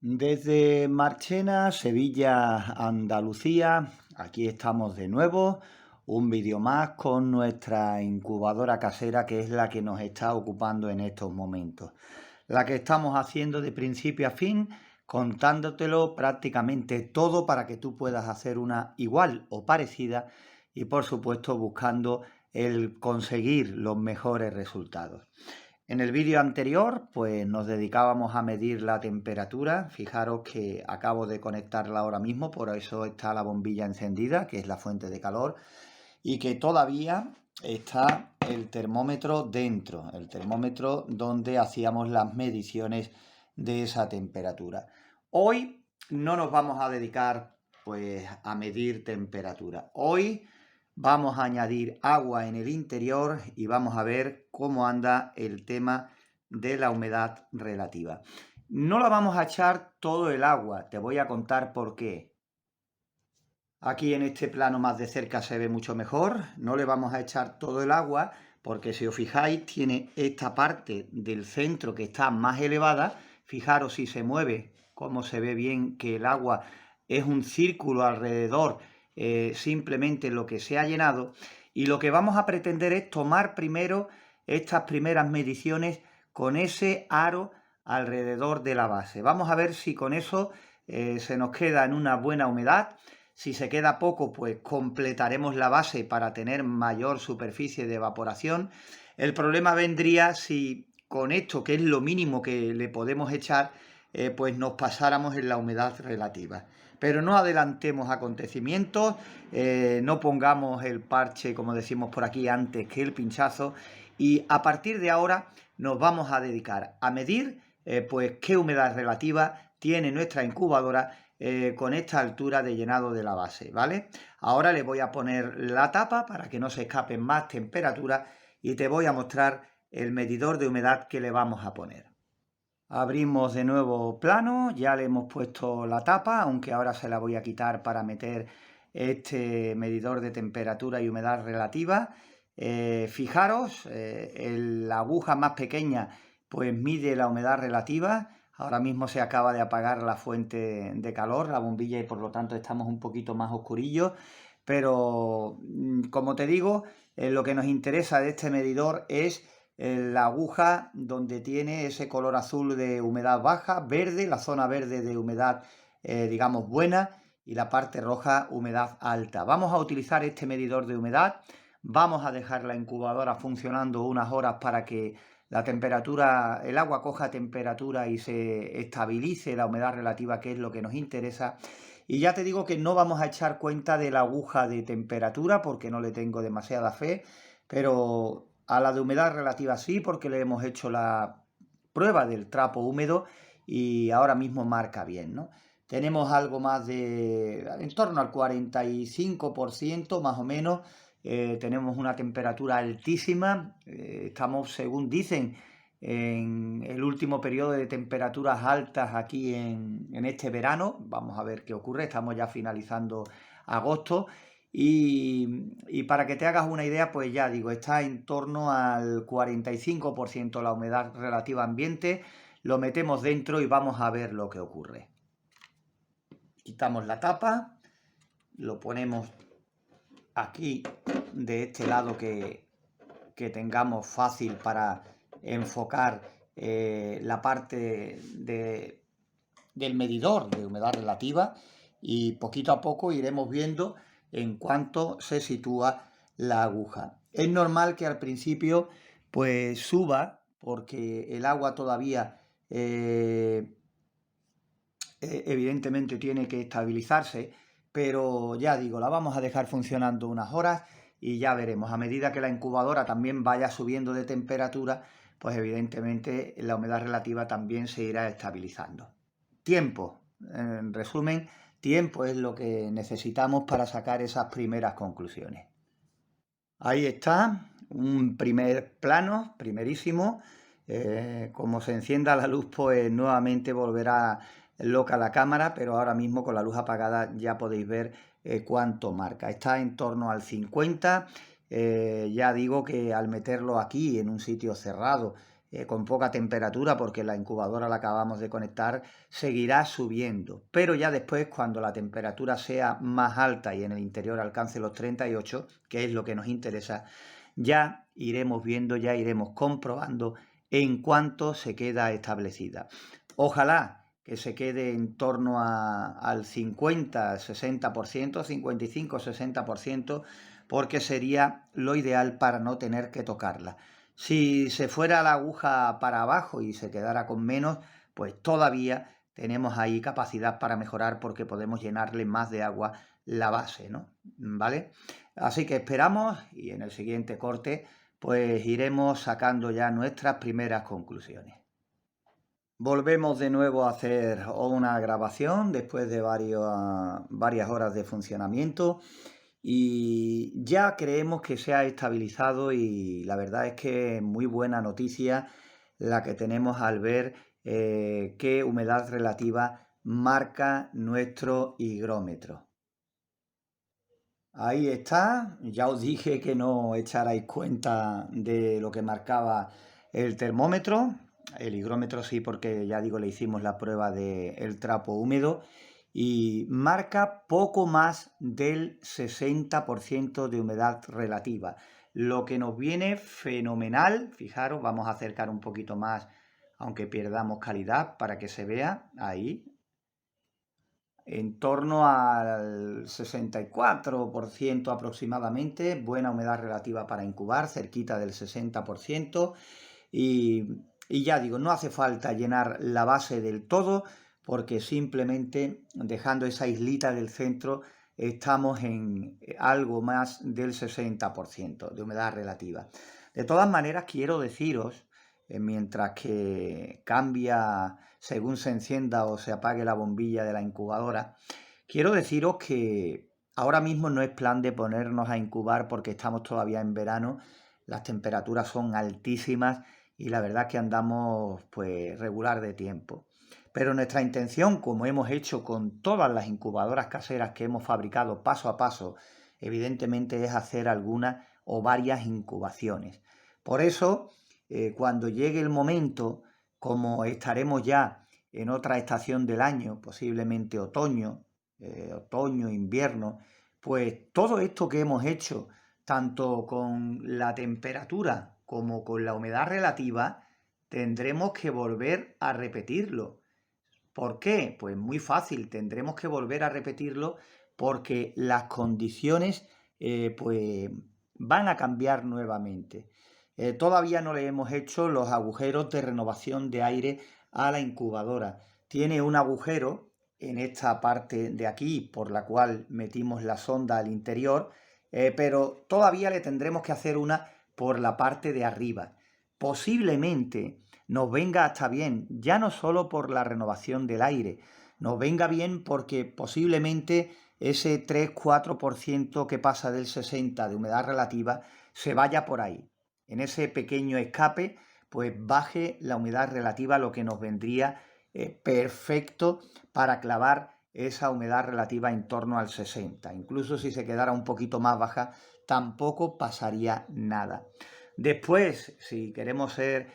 Desde Marchena, Sevilla, Andalucía, aquí estamos de nuevo, un vídeo más con nuestra incubadora casera que es la que nos está ocupando en estos momentos. La que estamos haciendo de principio a fin, contándotelo prácticamente todo para que tú puedas hacer una igual o parecida y por supuesto buscando el conseguir los mejores resultados. En el vídeo anterior, pues nos dedicábamos a medir la temperatura. Fijaros que acabo de conectarla ahora mismo, por eso está la bombilla encendida, que es la fuente de calor, y que todavía está el termómetro dentro, el termómetro donde hacíamos las mediciones de esa temperatura. Hoy no nos vamos a dedicar pues a medir temperatura. Hoy vamos a añadir agua en el interior y vamos a ver cómo anda el tema de la humedad relativa. No la vamos a echar todo el agua, te voy a contar por qué. Aquí en este plano más de cerca se ve mucho mejor, no le vamos a echar todo el agua porque si os fijáis tiene esta parte del centro que está más elevada. Fijaros si se mueve, cómo se ve bien que el agua es un círculo alrededor, simplemente lo que se ha llenado, y lo que vamos a pretender es tomar primero estas primeras mediciones con ese aro alrededor de la base. Vamos a ver si con eso se nos queda en una buena humedad. Si se queda poco, pues completaremos la base para tener mayor superficie de evaporación. El problema vendría si con esto, que es lo mínimo que le podemos echar, pues nos pasáramos en la humedad relativa. Pero no adelantemos acontecimientos, no pongamos el parche, como decimos por aquí, antes que el pinchazo, y a partir de ahora nos vamos a dedicar a medir pues qué humedad relativa tiene nuestra incubadora con esta altura de llenado de la base, ¿vale? Ahora le voy a poner la tapa para que no se escape más temperatura y te voy a mostrar el medidor de humedad que le vamos a poner. Abrimos de nuevo plano, ya le hemos puesto la tapa, aunque ahora se la voy a quitar para meter este medidor de temperatura y humedad relativa. Fijaros, la aguja más pequeña pues mide la humedad relativa. Ahora mismo se acaba de apagar la fuente de calor, la bombilla, y por lo tanto estamos un poquito más oscurillos. Pero, como te digo, lo que nos interesa de este medidor es la aguja donde tiene ese color azul de humedad baja, verde, la zona verde de humedad, digamos, buena, y la parte roja, humedad alta. Vamos a utilizar este medidor de humedad, vamos a dejar la incubadora funcionando unas horas para que la temperatura, el agua coja temperatura y se estabilice la humedad relativa, que es lo que nos interesa. Y ya te digo que no vamos a echar cuenta de la aguja de temperatura porque no le tengo demasiada fe, pero a la de humedad relativa sí, porque le hemos hecho la prueba del trapo húmedo y ahora mismo marca bien, ¿no? Tenemos algo más de, en torno al 45% más o menos. Tenemos una temperatura altísima, estamos, según dicen, en el último periodo de temperaturas altas aquí en este verano. Vamos a ver qué ocurre, estamos ya finalizando agosto. Y para que te hagas una idea, pues ya digo, está en torno al 45% la humedad relativa ambiente. Lo metemos dentro y vamos a ver lo que ocurre. Quitamos la tapa, lo ponemos aquí de este lado que tengamos fácil para enfocar la parte del medidor de humedad relativa, y poquito a poco iremos viendo en cuánto se sitúa la aguja. Es normal que al principio pues suba porque el agua todavía evidentemente tiene que estabilizarse, pero ya digo, la vamos a dejar funcionando unas horas y ya veremos. A medida que la incubadora también vaya subiendo de temperatura, pues evidentemente la humedad relativa también se irá estabilizando. Tiempo, en resumen, tiempo es lo que necesitamos para sacar esas primeras conclusiones. Ahí está, un primer plano, primerísimo. Como se encienda la luz, pues nuevamente volverá loca la cámara, pero ahora mismo con la luz apagada ya podéis ver cuánto marca. Está en torno al 50. Ya digo que al meterlo aquí en un sitio cerrado, con poca temperatura, porque la incubadora la acabamos de conectar, seguirá subiendo. Pero ya después, cuando la temperatura sea más alta y en el interior alcance los 38, que es lo que nos interesa, ya iremos viendo, ya iremos comprobando en cuánto se queda establecida. Ojalá que se quede en torno al 50-60%, 55-60%, porque sería lo ideal para no tener que tocarla. Si se fuera la aguja para abajo y se quedara con menos, pues todavía tenemos ahí capacidad para mejorar, porque podemos llenarle más de agua la base, ¿no? ¿Vale? Así que esperamos, y en el siguiente corte pues iremos sacando ya nuestras primeras conclusiones. Volvemos de nuevo a hacer una grabación después de varias horas de funcionamiento, y ya creemos que se ha estabilizado, y la verdad es que es muy buena noticia la que tenemos al ver qué humedad relativa marca nuestro higrómetro. Ahí está, ya os dije que no echarais cuenta de lo que marcaba el termómetro. El higrómetro sí, porque ya digo, le hicimos la prueba del trapo húmedo y marca poco más del 60% de humedad relativa, lo que nos viene fenomenal. Fijaros, vamos a acercar un poquito más, aunque perdamos calidad, para que se vea ahí, en torno al 64% aproximadamente, buena humedad relativa para incubar, cerquita del 60%, y ya digo, no hace falta llenar la base del todo, porque simplemente dejando esa islita del centro estamos en algo más del 60% de humedad relativa. De todas maneras, quiero deciros, mientras que cambia según se encienda o se apague la bombilla de la incubadora, quiero deciros que ahora mismo no es plan de ponernos a incubar, porque estamos todavía en verano, las temperaturas son altísimas y la verdad es que andamos pues regular de tiempo. Pero nuestra intención, como hemos hecho con todas las incubadoras caseras que hemos fabricado paso a paso, evidentemente es hacer algunas o varias incubaciones. Por eso, cuando llegue el momento, como estaremos ya en otra estación del año, posiblemente otoño, invierno, pues todo esto que hemos hecho, tanto con la temperatura como con la humedad relativa, tendremos que volver a repetirlo. ¿Por qué? Pues muy fácil, tendremos que volver a repetirlo porque las condiciones pues van a cambiar nuevamente. Todavía no le hemos hecho los agujeros de renovación de aire a la incubadora. Tiene un agujero en esta parte de aquí, por la cual metimos la sonda al interior, pero todavía le tendremos que hacer una por la parte de arriba. Posiblemente nos venga hasta bien, ya no solo por la renovación del aire, nos venga bien porque posiblemente ese 3-4% que pasa del 60% de humedad relativa se vaya por ahí. En ese pequeño escape, pues baje la humedad relativa, lo que nos vendría perfecto para clavar esa humedad relativa en torno al 60%. Incluso si se quedara un poquito más baja, tampoco pasaría nada. Después, si queremos ser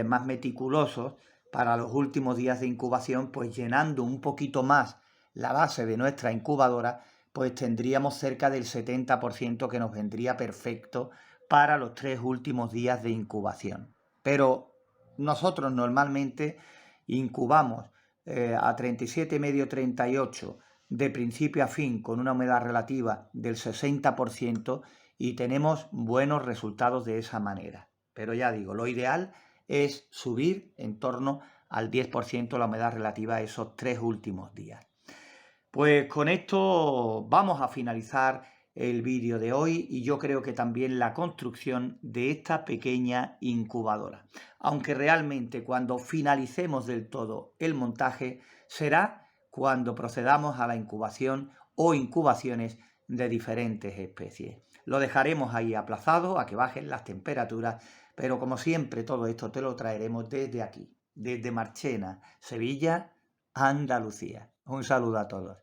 más meticulosos, para los últimos días de incubación, pues llenando un poquito más la base de nuestra incubadora, pues tendríamos cerca del 70%, que nos vendría perfecto para los 3 últimos días de incubación. Pero nosotros normalmente incubamos a 37,5, 38 de principio a fin, con una humedad relativa del 60%, y tenemos buenos resultados de esa manera. Pero ya digo, lo ideal es subir en torno al 10% la humedad relativa esos 3 últimos días. Pues con esto vamos a finalizar el vídeo de hoy, y yo creo que también la construcción de esta pequeña incubadora. Aunque realmente cuando finalicemos del todo el montaje será cuando procedamos a la incubación o incubaciones de diferentes especies. Lo dejaremos ahí aplazado a que bajen las temperaturas, pero como siempre todo esto te lo traeremos desde aquí, desde Marchena, Sevilla, Andalucía. Un saludo a todos.